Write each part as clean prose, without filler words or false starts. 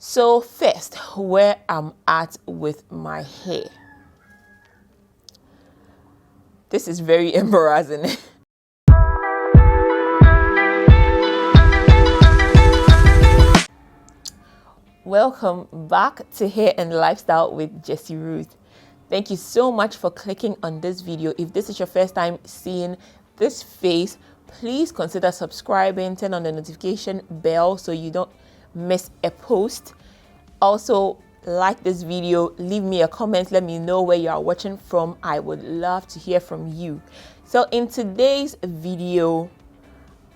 So first, where I'm at with my hair. This is very embarrassing. Welcome back to Hair and Lifestyle with Jessy Ruth. Thank you so much for clicking on this video. If this is your first time seeing this face, please consider subscribing, turn on the notification bell so you don't miss a post. Also, like this video, leave me a comment, let me know where you are watching from. I would love to hear from you. So in today's video,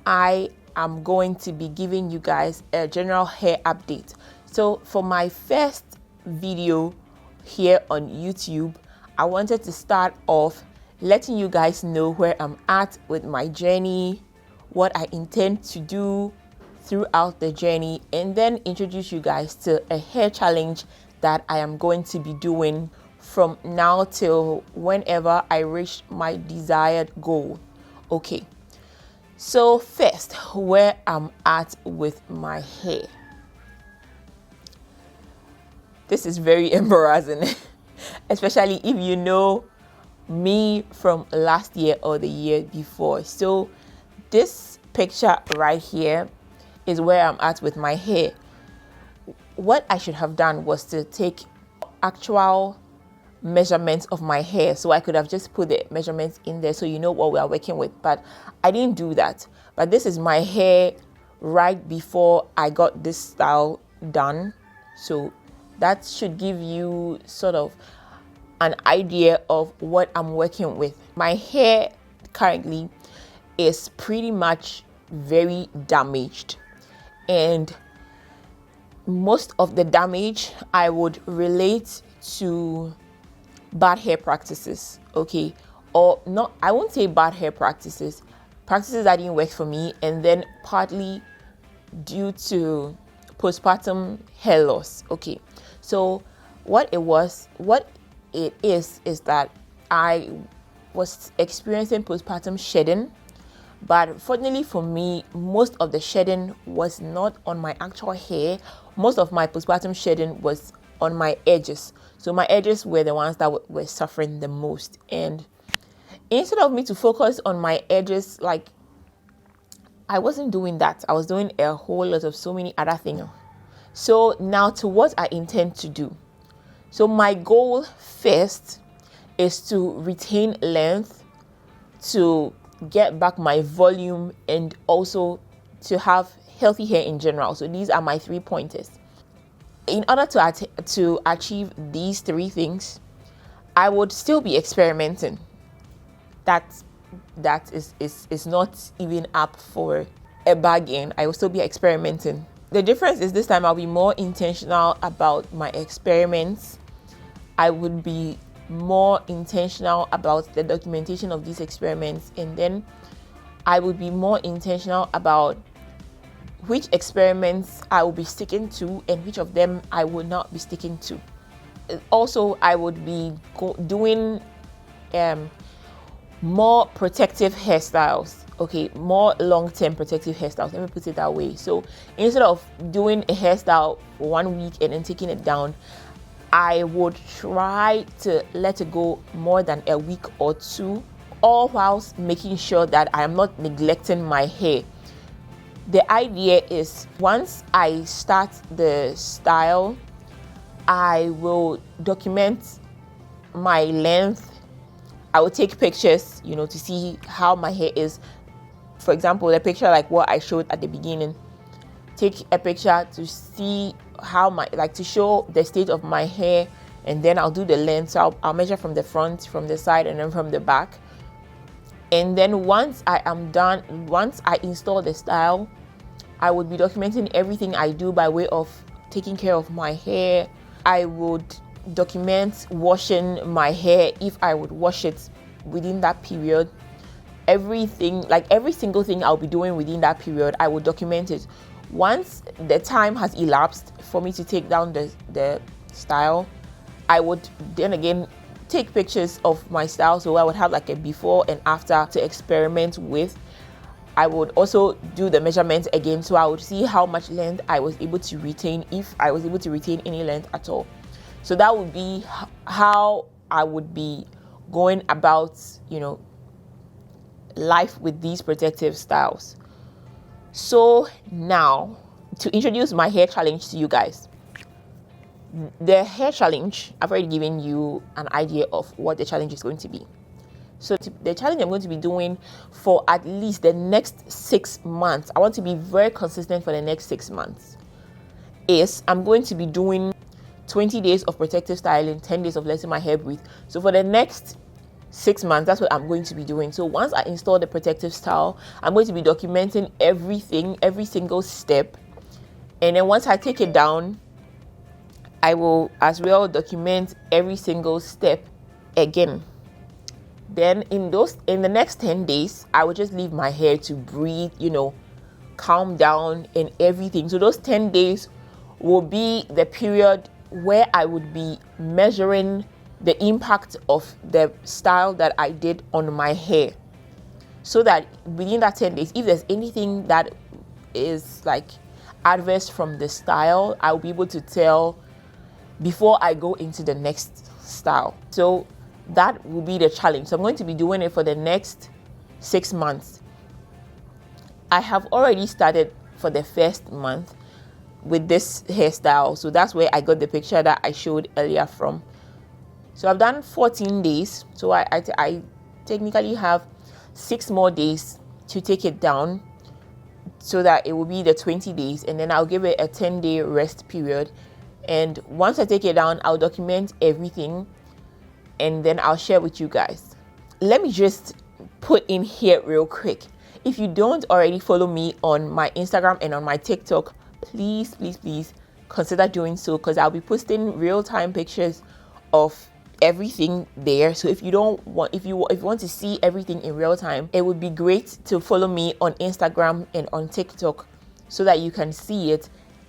I am going to be giving you guys a general hair update. So for my first video here on YouTube, I wanted to start off letting you guys know where I'm at with my journey, what I intend to do throughout the journey, and then introduce you guys to a hair challenge that I am going to be doing from now till whenever I reach my desired goal. Okay, so first, where I'm at with my hair. This is very embarrassing, especially if you know me from last year or the year before. So this picture right here is where I'm at with my hair. What I should have done was to take actual measurements of my hair, so I could have just put the measurements in there so you know what we are working with, but I didn't do that. But this is my hair right before I got this style done, so that should give you sort of an idea of what I'm working with. My hair currently is pretty much very damaged, and most of the damage I would relate to bad hair practices, okay? Or not, I won't say bad hair practices that didn't work for me, and then partly due to postpartum hair loss, okay? So what it is that I was experiencing postpartum shedding, but fortunately for me, most of the shedding was not on my actual hair. Most of my postpartum shedding was on my edges. So my edges were the ones that were suffering the most. And instead of me to focus on my edges, like, I wasn't doing that. I was doing a whole lot of so many other things. So now to what I intend to do. So my goal first is to retain length, to get back my volume, and also to have healthy hair in general. So these are my 3 pointers. In order to achieve these 3 things, I would still be experimenting. That is not even up for a bargain. I will still be experimenting. The difference is this time I'll be more intentional about my experiments. I would be more intentional about the documentation of these experiments, and then I would be more intentional about which experiments I will be sticking to and which of them I will not be sticking to. Also, I would be doing more protective hairstyles, okay, more long-term protective hairstyles, let me put it that way. So instead of doing a hairstyle for 1 week and then taking it down, I would try to let it go more than a week or 2, all whilst making sure that I am not neglecting my hair. The idea is once I start the style, I will document my length. I will take pictures, to see how my hair is. For example, the picture like what I showed at the beginning. Take a picture to see how to show the state of my hair, and then I'll do the length. So I'll measure from the front, from the side, and then from the back. And then once I am done, once I install the style, I would be documenting everything I do by way of taking care of my hair. I would document washing my hair, if I would wash it within that period. Everything, like every single thing I'll be doing within that period, I will document it. Once the time has elapsed for me to take down the style, I would then again take pictures of my style. So I would have like a before and after to experiment with. I would also do the measurements again, so I would see how much length I was able to retain, if I was able to retain any length at all. So that would be how I would be going about, life with these protective styles. So now, to introduce my hair challenge to you guys. The hair challenge, I've already given you an idea of what the challenge is going to be. So the challenge I'm going to be doing for at least the next 6 months, I want to be very consistent for the next 6 months, is I'm going to be doing 20 days of protective styling, 10 days of letting my hair breathe. So for the next 6 months, that's what I'm going to be doing. So once I install the protective style, I'm going to be documenting everything, every single step. And then once I take it down, I will as well document every single step again. Then in the next 10 days, I will just leave my hair to breathe, calm down and everything. So those 10 days will be the period where I would be measuring the impact of the style that I did on my hair, so that within that 10 days, if there's anything that is like adverse from the style, I'll be able to tell before I go into the next style. So that will be the challenge. So I'm going to be doing it for the next 6 months. I have already started for the first month with this hairstyle. So that's where I got the picture that I showed earlier from. So I've done 14 days. So I technically have 6 more days to take it down, so that it will be the 20 days. And then I'll give it a 10-day rest period. And once I take it down, I'll document everything and then I'll share with you guys. Let me just put in here real quick. If you don't already follow me on my Instagram and on my TikTok, please consider doing so, because I'll be posting real-time pictures of everything there. So if you want to see everything in real time, it would be great to follow me on Instagram and on TikTok so that you can see it,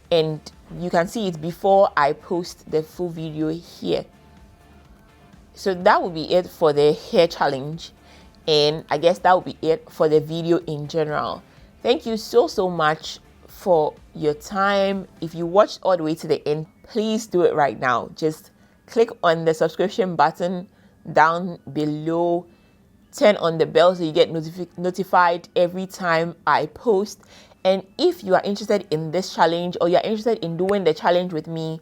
and you can see it before I post the full video here. So that will be it for the hair challenge, and I guess that will be it for the video in general. Thank you so much for your time. If you watched all the way to the end, please do it right now. Just click on the subscription button down below, turn on the bell so you get notified every time I post. And if you are interested in this challenge, or you're interested in doing the challenge with me,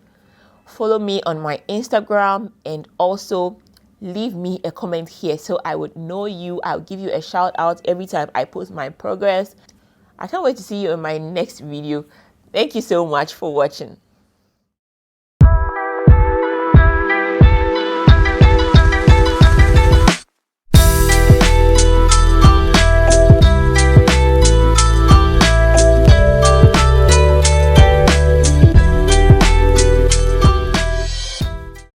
follow me on my Instagram and also leave me a comment here so I would know you. I'll give you a shout out every time I post my progress. I can't wait to see you in my next video. Thank you so much for watching.